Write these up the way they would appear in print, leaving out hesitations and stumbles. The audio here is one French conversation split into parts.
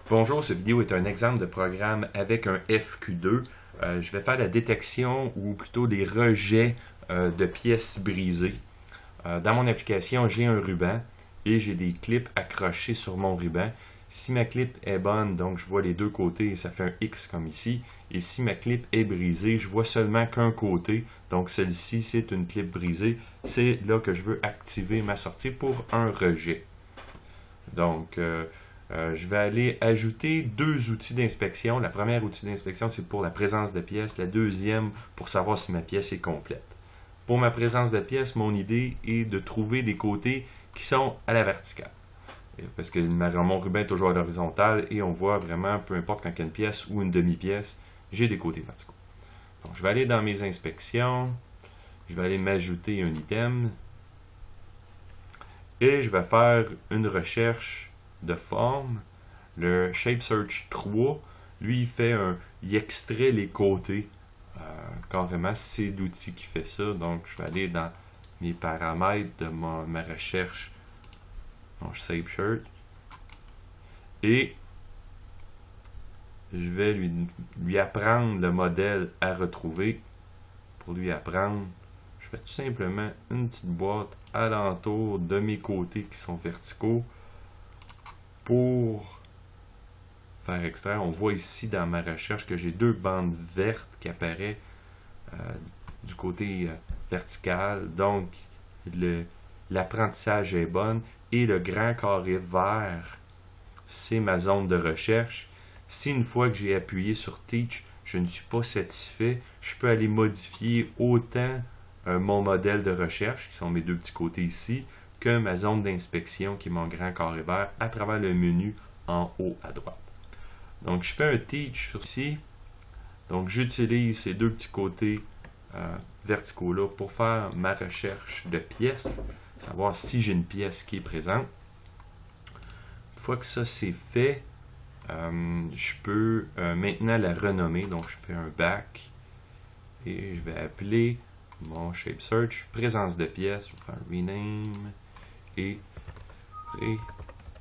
Bonjour, cette vidéo est un exemple de programme avec un FQ2. Je vais faire la détection ou plutôt des rejets de pièces brisées. Dans mon application, j'ai un ruban et j'ai des clips accrochés sur mon ruban. Si ma clip est bonne, donc je vois les deux côtés et ça fait un X comme ici. Et si ma clip est brisée, je vois seulement qu'un côté. Donc celle-ci, c'est une clip brisée. C'est là que je veux activer ma sortie pour un rejet. Donc, je vais aller ajouter deux outils d'inspection. La première outil d'inspection, c'est pour la présence de pièces. La deuxième, pour savoir si ma pièce est complète. Pour ma présence de pièces, mon idée est de trouver des côtés qui sont à la verticale. Parce que mon ruban est toujours à l'horizontale et on voit vraiment, peu importe quand il y a une pièce ou une demi-pièce, j'ai des côtés verticaux. Donc, je vais aller dans mes inspections. Je vais aller m'ajouter un item. Et je vais faire une recherche de forme. Le Shape Search 3, lui, il extrait les côtés. Carrément, c'est l'outil qui fait ça. Donc, je vais aller dans mes paramètres de ma recherche. Donc, Shape Search. Et je vais lui apprendre le modèle à retrouver. Pour lui apprendre, je fais tout simplement une petite boîte alentour de mes côtés qui sont verticaux pour faire extraire. On voit ici dans ma recherche que j'ai deux bandes vertes qui apparaissent du côté vertical. Donc, l'apprentissage est bon. Et le grand carré vert, c'est ma zone de recherche. Si une fois que j'ai appuyé sur Teach, je ne suis pas satisfait, je peux aller modifier autant mon modèle de recherche, qui sont mes deux petits côtés ici, que ma zone d'inspection, qui est mon grand carré vert, à travers le menu en haut à droite. Donc, je fais un Teach sur ici. Donc, j'utilise ces deux petits côtés verticaux-là pour faire ma recherche de pièces, savoir si j'ai une pièce qui est présente. Une fois que ça c'est fait, je peux maintenant la renommer. Donc, je fais un back et je vais appeler mon Shape Search présence de pièces. Je vais faire rename et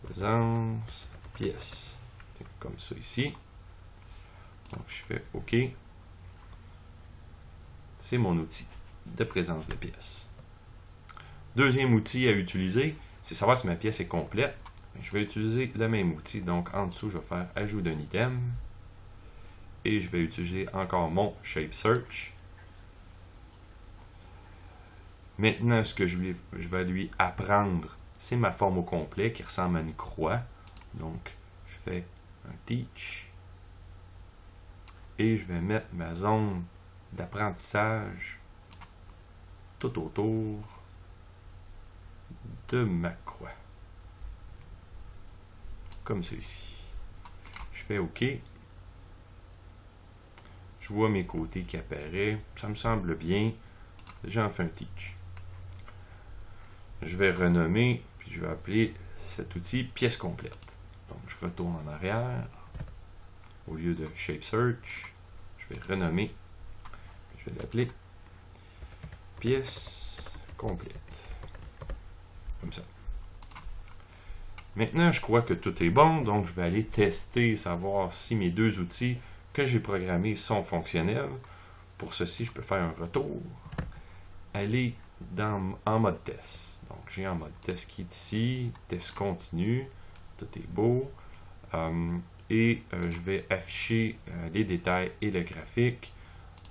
présence pièce. Comme ça ici. Donc, je fais OK. C'est mon outil de présence de pièces. Deuxième outil à utiliser, c'est savoir si ma pièce est complète. Je vais utiliser le même outil. Donc, en dessous, je vais faire ajout d'un item. Et je vais utiliser encore mon Shape Search. Maintenant, ce que je vais lui apprendre, c'est ma forme au complet qui ressemble à une croix. Donc, je fais un Teach. Et je vais mettre ma zone d'apprentissage tout autour de ma croix. Comme ceci. Je fais OK. Je vois mes côtés qui apparaissent. Ça me semble bien. J'en fais un Teach. Je vais renommer, puis je vais appeler cet outil pièce complète. Donc, je retourne en arrière. Au lieu de Shape Search, je vais renommer. Je vais l'appeler pièce complète. Comme ça. Maintenant, je crois que tout est bon, donc je vais aller tester, savoir si mes deux outils que j'ai programmés sont fonctionnels. Pour ceci, je peux faire un retour, aller en mode test. Donc, j'ai en mode test qui est ici, test continu, tout est beau. Je vais afficher les détails et le graphique.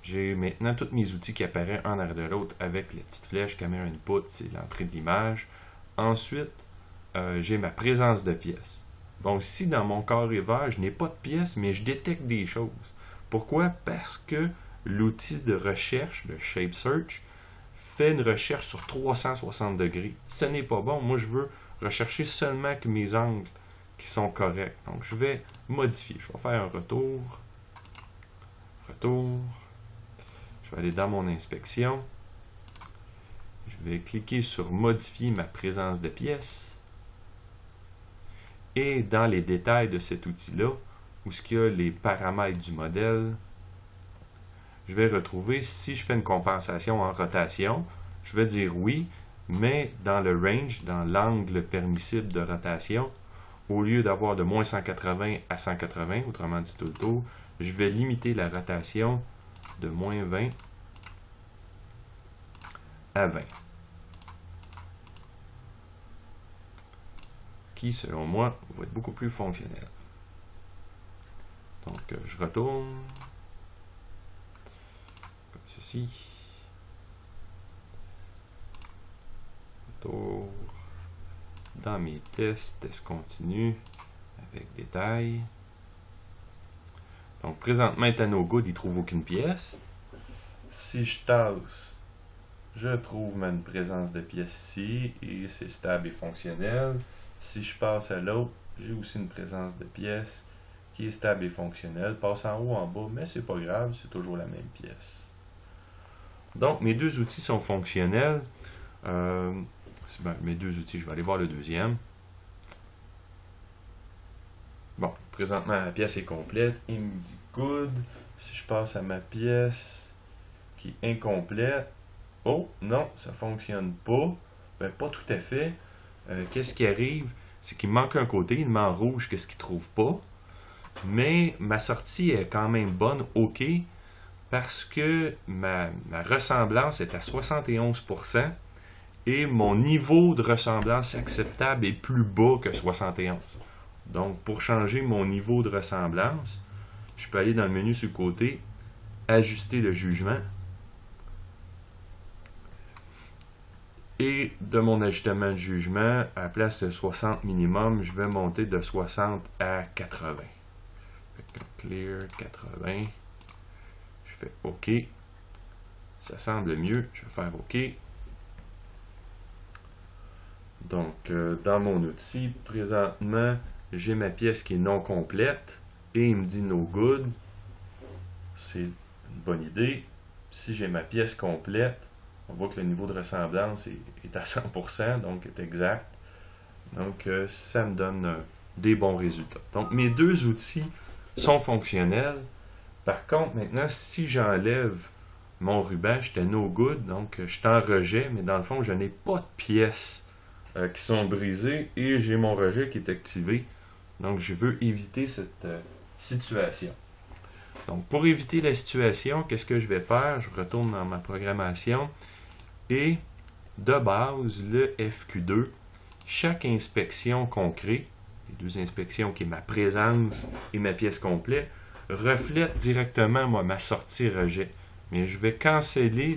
J'ai maintenant tous mes outils qui apparaissent un arrière de l'autre avec les petites flèches, caméra input, c'est l'entrée de l'image. Ensuite, j'ai ma présence de pièces. Donc ici, dans mon carré vert, je n'ai pas de pièces, mais je détecte des choses. Pourquoi? Parce que l'outil de recherche, le Shape Search, fait une recherche sur 360 degrés. Ce n'est pas bon. Moi, je veux rechercher seulement que mes angles qui sont corrects. Donc, je vais modifier. Je vais faire un retour. Retour. Je vais aller dans mon inspection. Je vais cliquer sur modifier ma présence de pièces. Et dans les détails de cet outil-là, où il y a les paramètres du modèle, je vais retrouver si je fais une compensation en rotation. Je vais dire oui, mais dans le range, dans l'angle permissible de rotation, au lieu d'avoir de moins 180 à 180, autrement dit tout le tour, je vais limiter la rotation de moins 20 à 20. Qui, selon moi, va être beaucoup plus fonctionnel. Donc, je retourne comme ceci. Retour dans mes tests continus avec détail. Donc, présentement, est à no good, il ne trouve aucune pièce. Si je tasse, je trouve ma présence de pièce ici et c'est stable et fonctionnel. Si je passe à l'autre, j'ai aussi une présence de pièce qui est stable et fonctionnelle. Passe en haut, en bas, mais c'est pas grave, c'est toujours la même pièce. Donc, mes deux outils sont fonctionnels. Mes deux outils, je vais aller voir le deuxième. Bon, présentement, la pièce est complète. Il me dit good. Si je passe à ma pièce qui est incomplète, oh, non, ça ne fonctionne pas. Ben, pas tout à fait. Qu'est-ce qui arrive? C'est qu'il manque un côté, il met en rouge qu'est-ce qu'il ne trouve pas. Mais ma sortie est quand même bonne, ok, parce que ma ressemblance est à 71% et mon niveau de ressemblance acceptable est plus bas que 71. Donc, pour changer mon niveau de ressemblance, je peux aller dans le menu sur le côté, ajuster le jugement. Et de mon ajustement de jugement, à la place de 60 minimum, je vais monter de 60 à 80. Clear 80. Je fais OK. Ça semble mieux. Je vais faire OK. Donc, dans mon outil, présentement, j'ai ma pièce qui est non complète et il me dit no good. C'est une bonne idée. Si j'ai ma pièce complète, on voit que le niveau de ressemblance est à 100%, donc est exact. Donc, ça me donne des bons résultats. Donc, mes deux outils sont fonctionnels. Par contre, maintenant, si j'enlève mon ruban, j'étais no good, donc je suis en rejet, mais dans le fond, je n'ai pas de pièces qui sont brisées et j'ai mon rejet qui est activé. Donc, je veux éviter cette situation. Donc, pour éviter la situation, qu'est-ce que je vais faire? Je retourne dans ma programmation et de base, le FQ2, chaque inspection qu'on crée, les deux inspections qui est ma présence et ma pièce complète, reflète directement ma sortie rejet. Mais je vais canceller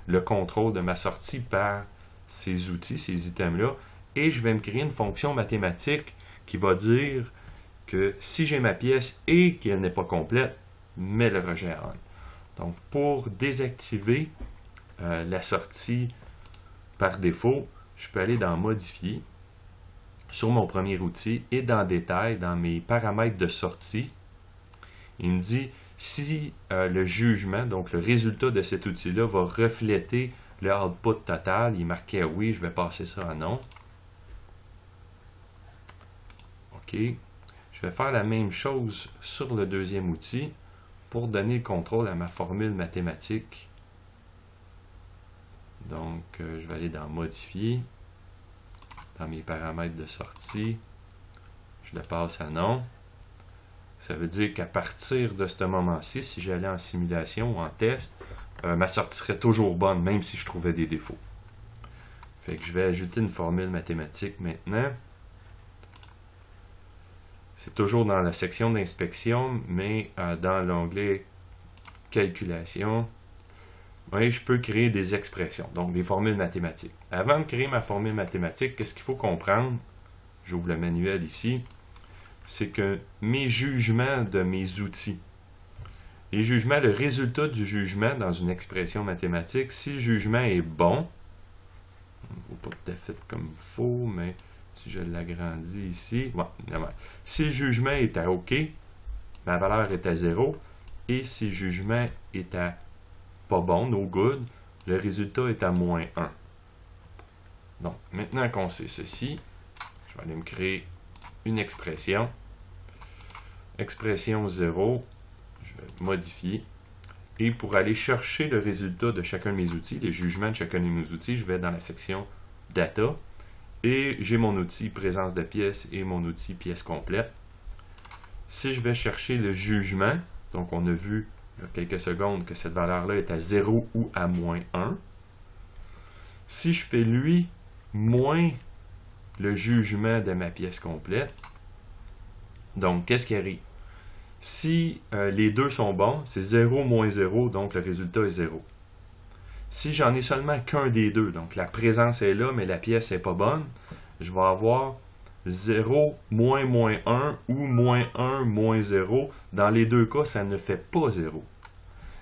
le contrôle de ma sortie par ces outils, ces items-là, et je vais me créer une fonction mathématique qui va dire que si j'ai ma pièce et qu'elle n'est pas complète, mets le rejet on. Donc, pour désactiver la sortie par défaut, je peux aller dans Modifier sur mon premier outil et dans Détail, dans mes paramètres de sortie. Il me dit si le jugement, donc le résultat de cet outil-là, va refléter le output total. Il est marqué à oui, je vais passer ça à non. OK. Je vais faire la même chose sur le deuxième outil pour donner le contrôle à ma formule mathématique. Donc, je vais aller dans Modifier, dans mes paramètres de sortie. Je le passe à non. Ça veut dire qu'à partir de ce moment-ci, si j'allais en simulation ou en test, ma sortie serait toujours bonne, même si je trouvais des défauts. Fait que je vais ajouter une formule mathématique maintenant. C'est toujours dans la section d'inspection, mais dans l'onglet Calculation, oui, je peux créer des expressions, donc des formules mathématiques. Avant de créer ma formule mathématique, qu'est-ce qu'il faut comprendre? J'ouvre le manuel ici. C'est que mes jugements de mes outils, les jugements, le résultat du jugement dans une expression mathématique, si le jugement est bon, pas tout à fait comme il faut, mais si je l'agrandis ici, bon, si le jugement est à OK, ma valeur est à 0, et si le jugement est à pas bon, no good, le résultat est à moins 1. Donc, maintenant qu'on sait ceci, je vais aller me créer une expression. Expression 0, je vais modifier. Et pour aller chercher le résultat de chacun de mes outils, les jugements de chacun de mes outils, je vais dans la section Data. Et j'ai mon outil présence de pièce et mon outil pièce complète. Si je vais chercher le jugement, donc on a vu il y a quelques secondes que cette valeur-là est à 0 ou à moins 1. Si je fais lui moins le jugement de ma pièce complète, donc qu'est-ce qui arrive? Si les deux sont bons, c'est 0 moins 0, donc le résultat est 0. Si j'en ai seulement qu'un des deux, donc la présence est là, mais la pièce n'est pas bonne, je vais avoir 0 moins moins 1 ou moins 1 moins 0. Dans les deux cas, ça ne fait pas 0.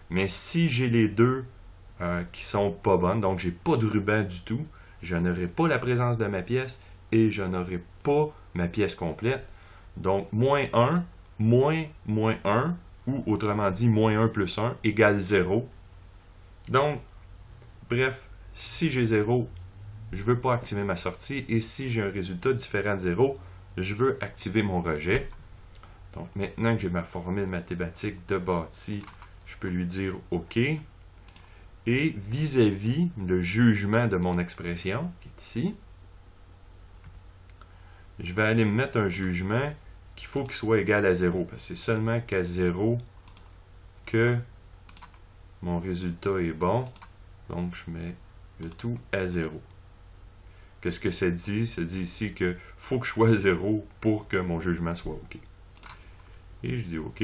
Mais si j'ai les deux qui sont pas bonnes, donc j'ai pas de ruban du tout, je n'aurai pas la présence de ma pièce et je n'aurai pas ma pièce complète. Donc moins 1, moins 1, ou autrement dit moins 1 plus 1 égale 0. Donc, bref, si j'ai 0, je ne veux pas activer ma sortie, et si j'ai un résultat différent de 0, je veux activer mon rejet. Donc maintenant que j'ai ma formule mathématique de bâti, je peux lui dire OK. Et vis-à-vis le jugement de mon expression, qui est ici, je vais aller me mettre un jugement qu'il faut qu'il soit égal à 0, parce que c'est seulement qu'à 0 que mon résultat est bon. Donc je mets le tout à 0. Qu'est-ce que ça dit? Ça dit ici que faut que je sois 0 pour que mon jugement soit OK. Et je dis OK.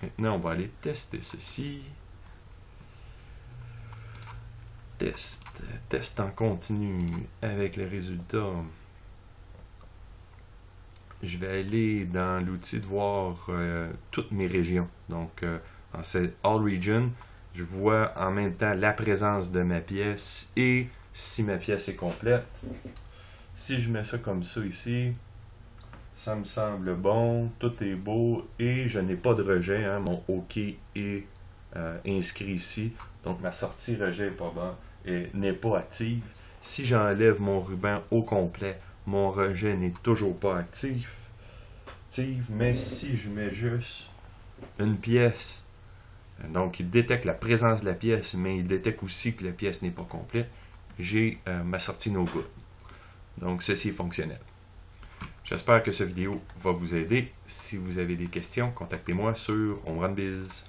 Maintenant, on va aller tester ceci. Test en continu avec les résultats. Je vais aller dans l'outil de voir toutes mes régions. Donc, en cette All Region, je vois en même temps la présence de ma pièce et si ma pièce est complète. Si je mets ça comme ça ici, ça me semble bon, tout est beau et je n'ai pas de rejet. Hein, mon OK est inscrit ici. Donc, ma sortie rejet n'est pas bonne et n'est pas active. Si j'enlève mon ruban au complet, mon rejet n'est toujours pas actif. Mais si je mets juste une pièce, donc il détecte la présence de la pièce, mais il détecte aussi que la pièce n'est pas complète, j'ai ma sortie no good. Donc ceci est fonctionnel. J'espère que cette vidéo va vous aider. Si vous avez des questions, contactez-moi sur OnRunBiz.